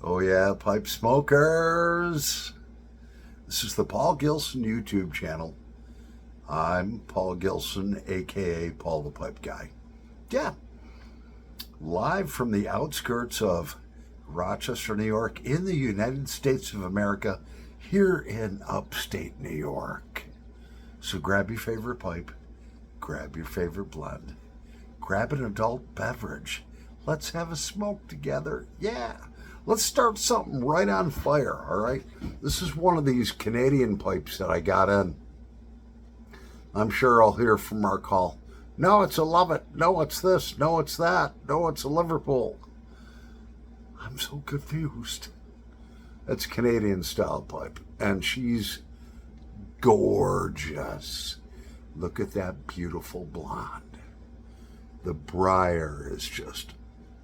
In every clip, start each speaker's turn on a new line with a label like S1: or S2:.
S1: Oh yeah, pipe smokers. This is the Paul Gilson YouTube channel. I'm Paul Gilson, aka Paul the Pipe Guy. Yeah, live from the outskirts of Rochester, New York, in the United States of America, here in upstate New York. So grab your favorite pipe, grab your favorite blend, grab an adult beverage. Let's have a smoke together. Yeah. Let's start something right on fire, all right? This is one of these Canadian pipes that I got in. I'm sure I'll hear from our call. No, it's a Lovett. No, it's this. No, it's that. No, it's a Liverpool. I'm so confused. It's a Canadian style pipe, and she's gorgeous. Look at that beautiful blonde. The briar is just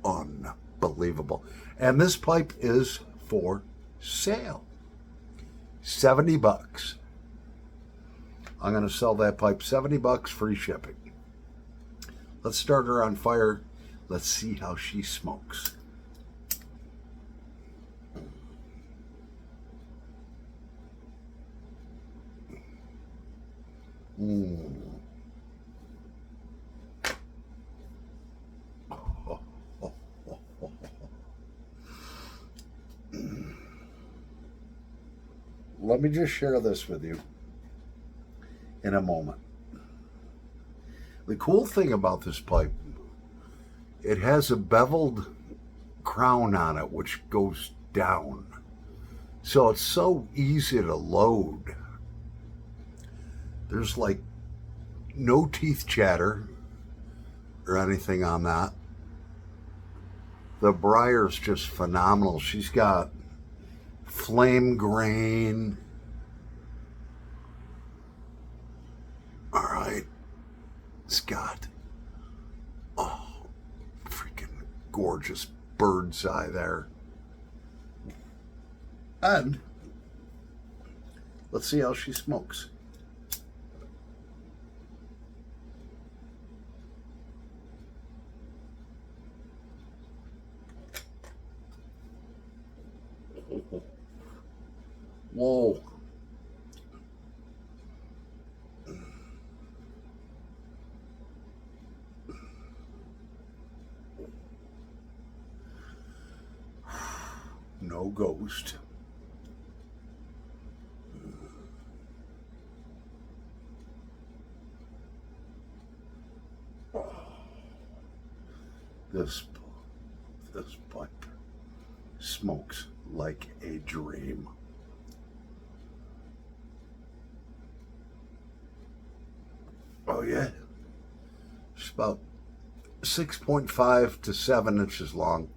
S1: unbelievable. And this pipe is for sale. $70. I'm going to sell that pipe $70, free shipping. Let's start her on fire. Let's see how she smokes. Let me just share this with you in a moment. The cool thing about this pipe, it has a beveled crown on it which goes down. So it's so easy to load. There's like no teeth chatter or anything on that. The briar's just phenomenal. She's got flame grain. All right. It's got, freaking gorgeous bird's eye there. And let's see how she smokes. Whoa. No ghost. This pipe smokes like a dream. Oh yeah, it's about 6.5 to 7 inches long.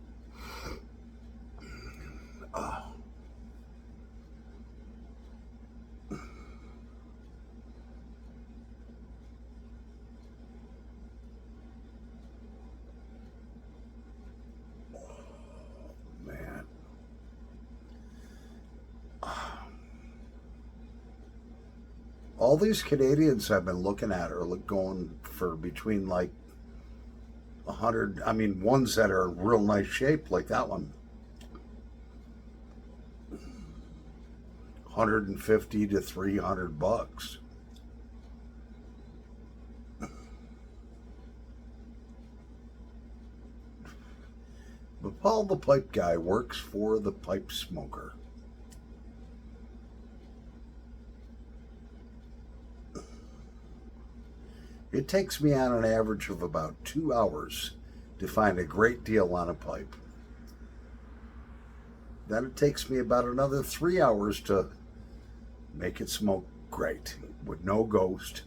S1: Man. All these Canadians I've been looking at are going for between like 100, ones that are in real nice shape, like that one. 150 to $300. But Paul the Pipe Guy works for the pipe smoker. It takes me on an average of about 2 hours to find a great deal on a pipe. Then it takes me about another 3 hours to make it smoke great with no ghost.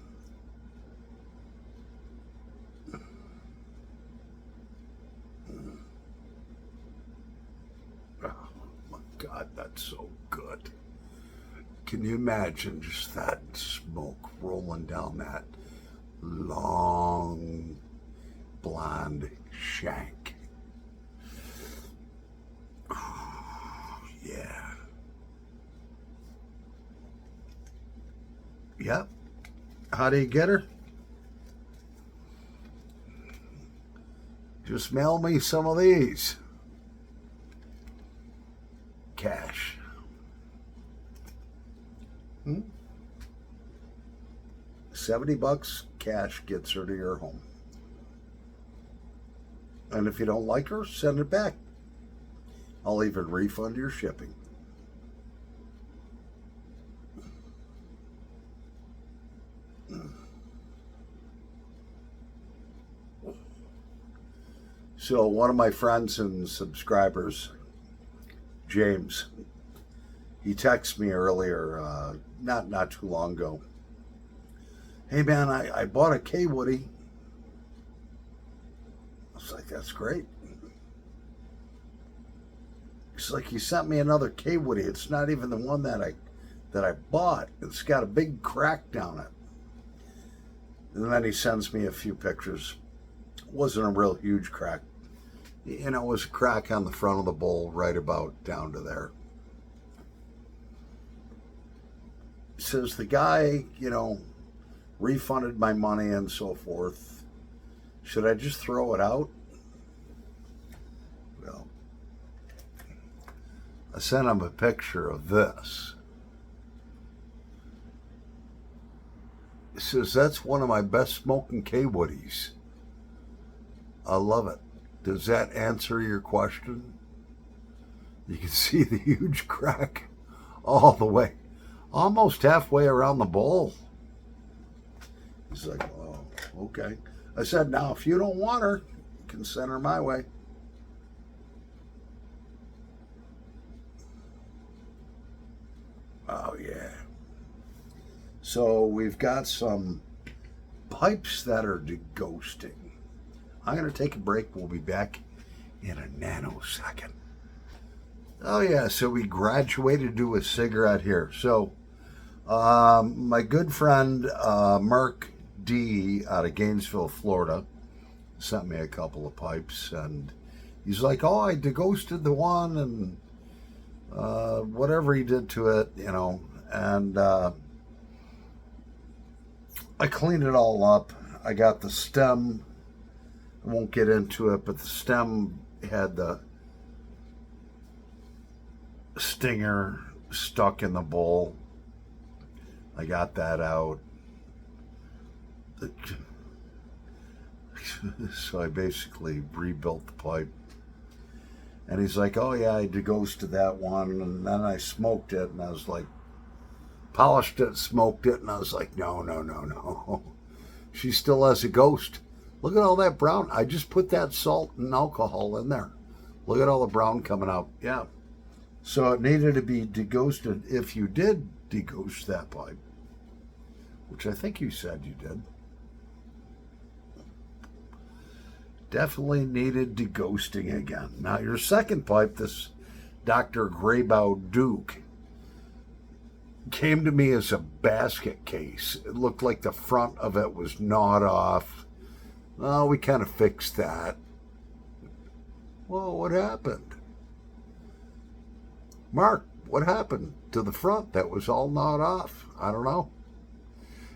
S1: Oh my God, that's so good. Can you imagine just that smoke rolling down that long blonde shank? Yeah. Yep. How do you get her? Just mail me some of these. cash. 70 bucks cash gets her to your home. And if you don't like her, send it back. I'll even refund your shipping. So one of my friends and subscribers, James, he texted me earlier, not too long ago. Hey man, I bought a K-Woody. I was like, that's great. It's like he sent me another K-Woody. It's not even the one that I bought. It's got a big crack down it. And then he sends me a few pictures. It wasn't a real huge crack. You know, it was a crack on the front of the bowl right about down to there. He says the guy, you know, refunded my money and so forth. Should I just throw it out? Well, I sent him a picture of this. He says, that's one of my best smoking K-Woodies. I love it. Does that answer your question? You can see the huge crack all the way, almost halfway around the bowl. He's like, oh, okay. I said, now, if you don't want her, you can send her my way. Oh, yeah. So we've got some pipes that are deghosting. I'm going to take a break. We'll be back in a nanosecond. Oh, yeah. So we graduated to a cigarette here. So my good friend Mark D out of Gainesville, Florida, sent me a couple of pipes. And he's like, oh, I deghosted the one and whatever he did to it, you know. And I cleaned it all up. I got the stem. I won't get into it, but the stem had the stinger stuck in the bowl. I got that out. So I basically rebuilt the pipe. And he's like, oh yeah, I deghosted that one. And then I smoked it, and I was like, polished it, smoked it, and I was like, no. She still has a ghost. Look at all that brown. I just put that salt and alcohol in there. Look at all the brown coming out. Yeah. So it needed to be deghosted if you did deghost that pipe, which I think you said you did. Definitely needed deghosting again. Now your second pipe, this Dr. Graybow Duke, came to me as a basket case. It looked like the front of it was gnawed off. Oh, we kind of fixed that. Well, what happened? Mark, what happened to the front that was all gnawed off? I don't know.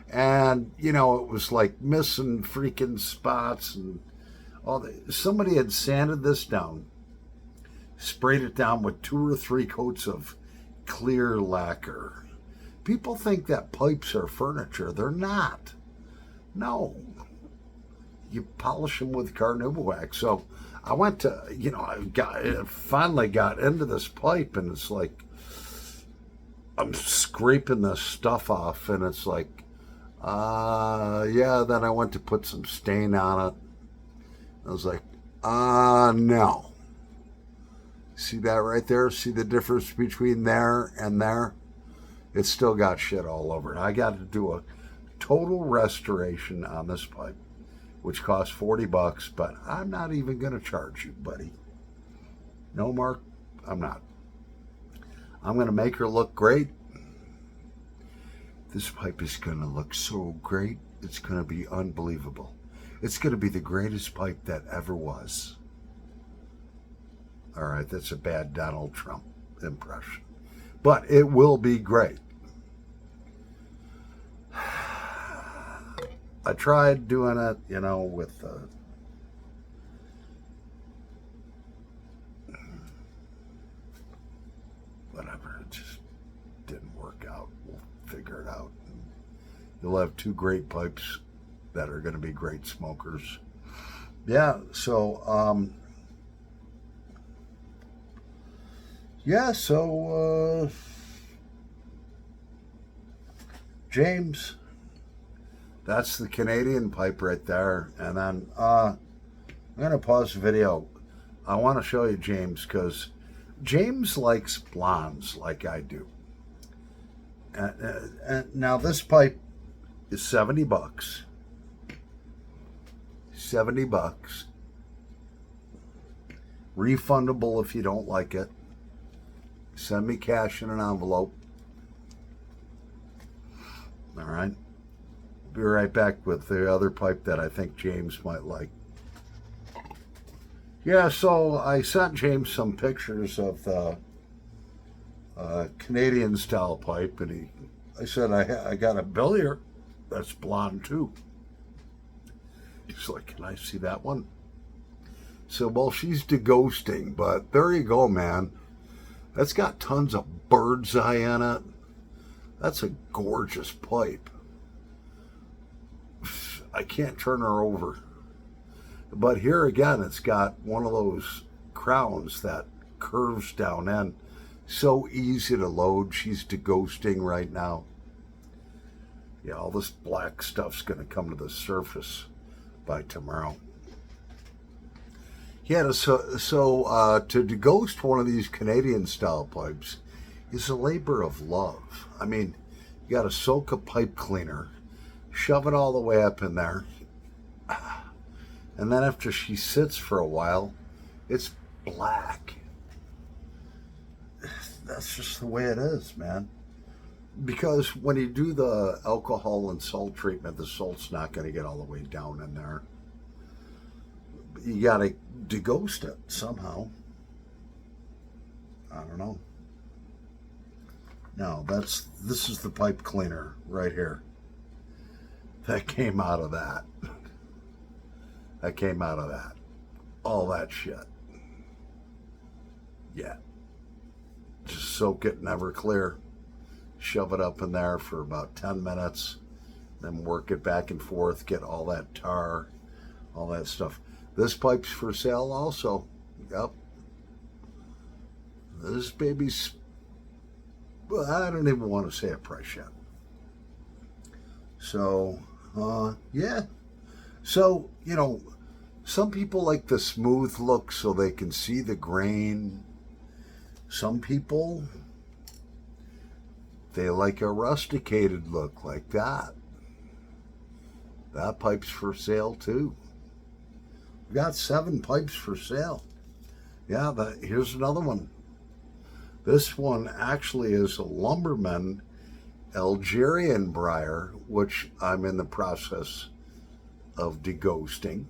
S1: And, you know, it was like missing freaking spots and all that. Somebody had sanded this down, sprayed it down with 2 or 3 coats of clear lacquer. People think that pipes are furniture. They're not. No. You polish them with carnauba wax. So I went to, you know, I finally got into this pipe, and it's like, I'm scraping this stuff off, and it's like, yeah, then I went to put some stain on it. I was like, no. See that right there? See the difference between there and there? It's still got shit all over it. I got to do a total restoration on this pipe, which costs $40, but I'm not even going to charge you, buddy. No, Mark, I'm not. I'm going to make her look great. This pipe is going to look so great, it's going to be unbelievable. It's going to be the greatest pipe that ever was. All right, that's a bad Donald Trump impression. But it will be great. I tried doing it, you know, with You'll have two great pipes that are going to be great smokers. Yeah, so, James, that's the Canadian pipe right there. And then I'm going to pause the video. I want to show you James because James likes blondes like I do. And now this pipe is $70. $70. Refundable if you don't like it. Send me cash in an envelope. All right. Be right back with the other pipe that I think James might like. Yeah, so I sent James some pictures of the Canadian style pipe, and I said, I got a Billiard that's blonde too. He's like, can I see that one? So, well, she's deghosting, but there you go, man. That's got tons of bird's eye in it. That's a gorgeous pipe. I can't turn her over. But here again, it's got one of those crowns that curves down in. So easy to load. She's deghosting right now. Yeah, all this black stuff's going to come to the surface by tomorrow. Yeah, so to deghost one of these Canadian style pipes is a labor of love. I mean, you got to soak a pipe cleaner, shove it all the way up in there, and then after she sits for a while, it's black. That's just the way it is, man. Because when you do the alcohol and salt treatment, the salt's not going to get all the way down in there. You got to deghost it somehow. I don't know. No, this is the pipe cleaner right here. That came out of that. That came out of that. All that shit. Yeah. Just soak it in Everclear. Shove it up in there for about 10 minutes. Then work it back and forth. Get all that tar. All that stuff. This pipe's for sale also. Yep. This baby's... Well, I don't even want to say a price yet. So, yeah. So, you know, some people like the smooth look so they can see the grain. Some people, they like a rusticated look like that. That pipe's for sale too. We've got 7 pipes for sale. Yeah, here's another one. This one actually is a Lumberman Algerian briar, which I'm in the process of deghosting.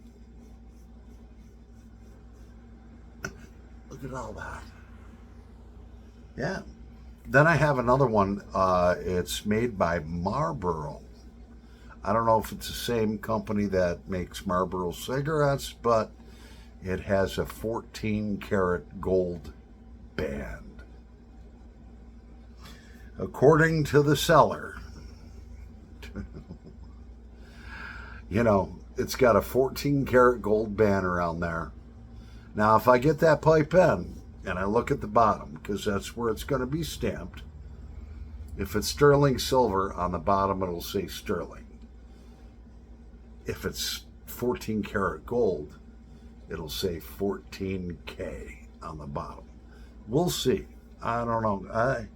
S1: Look at all that. Yeah. Then I have another one. It's made by Marlboro. I don't know if it's the same company that makes Marlboro cigarettes, but it has a 14-karat gold band. According to the seller, you know, it's got a 14-karat gold band around there. Now, if I get that pipe in and I look at the bottom, because that's where it's going to be stamped, if it's sterling silver, on the bottom it'll say sterling. If it's 14-karat gold, it'll say 14K on the bottom. We'll see. I don't know.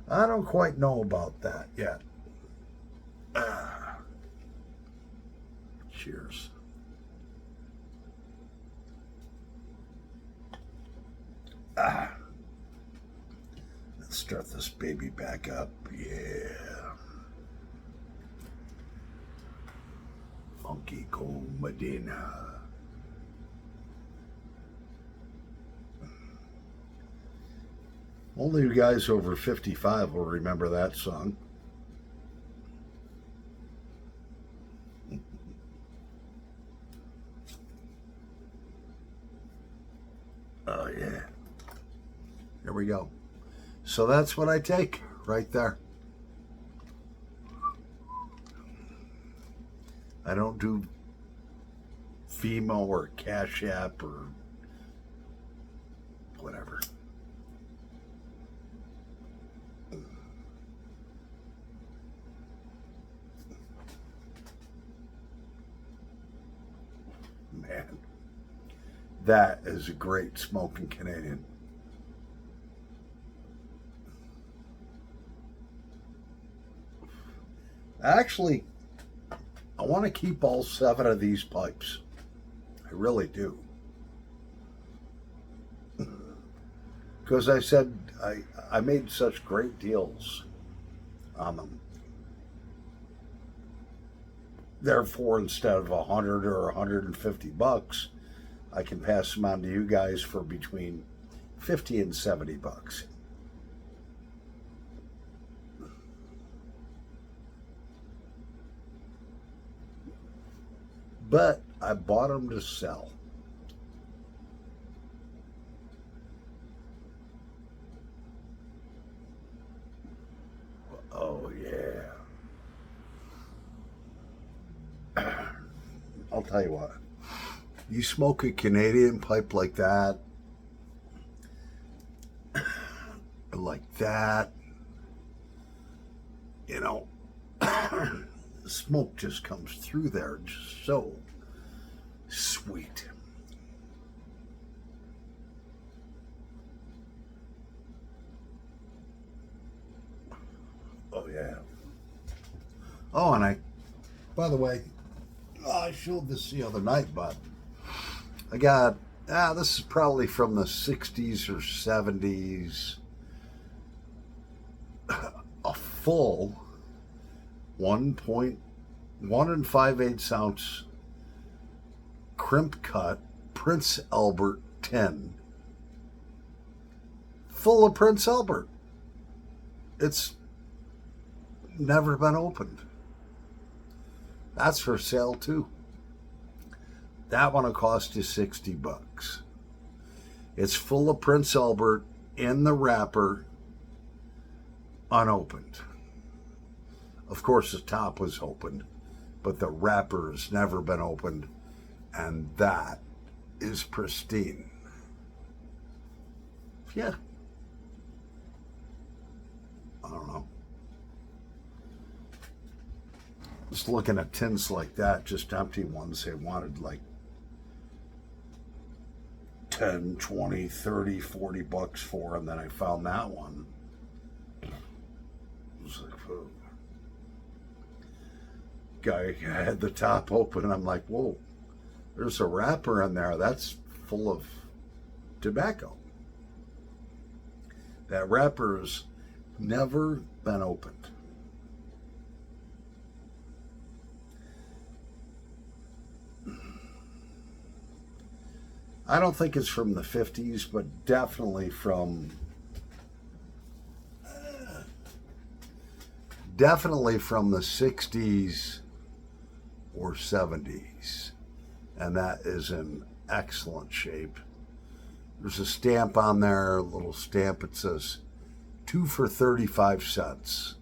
S1: I don't quite know about that yet. Cheers. Let's start this baby back up. Yeah. Funky Cold Medina. Only you guys over 55 will remember that song. Oh, yeah. Here we go. So that's what I take right there. I don't do Venmo or Cash App or whatever. Man, that is a great smoking Canadian. Actually, I want to keep all 7 of these pipes. I really do. Because I said I made such great deals on them. Therefore, instead of $100 or $150, I can pass them on to you guys for between $50 and $70. But I bought them to sell. Oh, yeah. I'll tell you what. You smoke a Canadian pipe like that, you know, smoke just comes through there just so sweet. Oh, yeah. Oh, and by the way, I showed this the other night, but I got, this is probably from the 60s or 70s, a full 1.1 5/8 ounce crimp cut Prince Albert tin, full of Prince Albert. It's never been opened. That's for sale too. That one will cost you $60. It's full of Prince Albert in the wrapper, unopened. Of course, the top was opened, but the wrapper has never been opened, and that is pristine. Yeah. I don't know. Just looking at tins like that, just empty ones, they wanted like 10, 20, 30, $40 for, and then I found that one. It was like, oh. Guy had the top open, and I'm like, whoa, there's a wrapper in there. That's full of tobacco. That wrapper's never been opened. I don't think it's from the 50s, but definitely from the 60s or 70s. And that is in excellent shape. There's a stamp on there, a little stamp. It says 2 for 35 cents.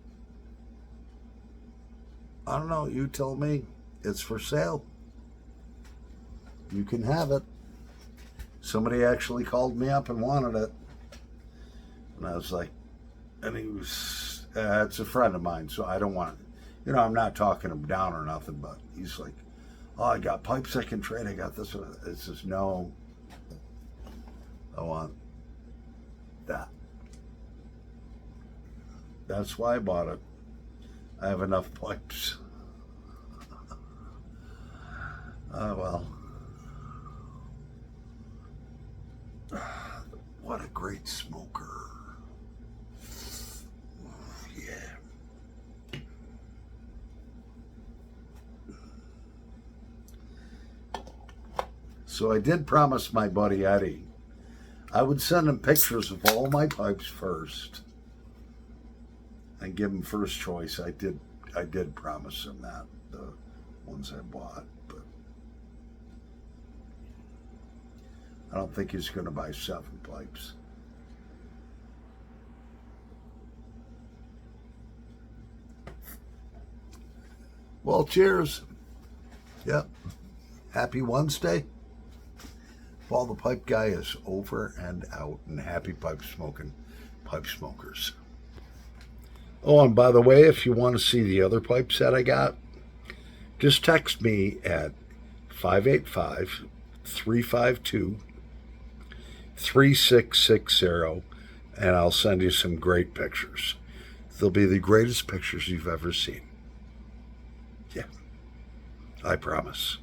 S1: I don't know, you tell me. It's for sale. You can have it. Somebody actually called me up and wanted it. And I was like, and he was, it's a friend of mine, so I don't want it. You know, I'm not talking him down or nothing, but he's like, oh, I got pipes I can trade. I got this one. It says, no, I want that. That's why I bought it. I have enough pipes. Well. What a great smoker. Yeah. So I did promise my buddy Eddie I would send him pictures of all my pipes first and give him first choice. I did promise him that, the ones I bought, but I don't think he's going to buy 7 pipes. Well, cheers. Yep. Happy Wednesday. Paul the Pipe Guy is over and out, and happy pipe smoking, pipe smokers. Oh, and by the way, if you want to see the other pipes that I got, just text me at 585-352-3660, and I'll send you some great pictures. They'll be the greatest pictures you've ever seen. Yeah, I promise.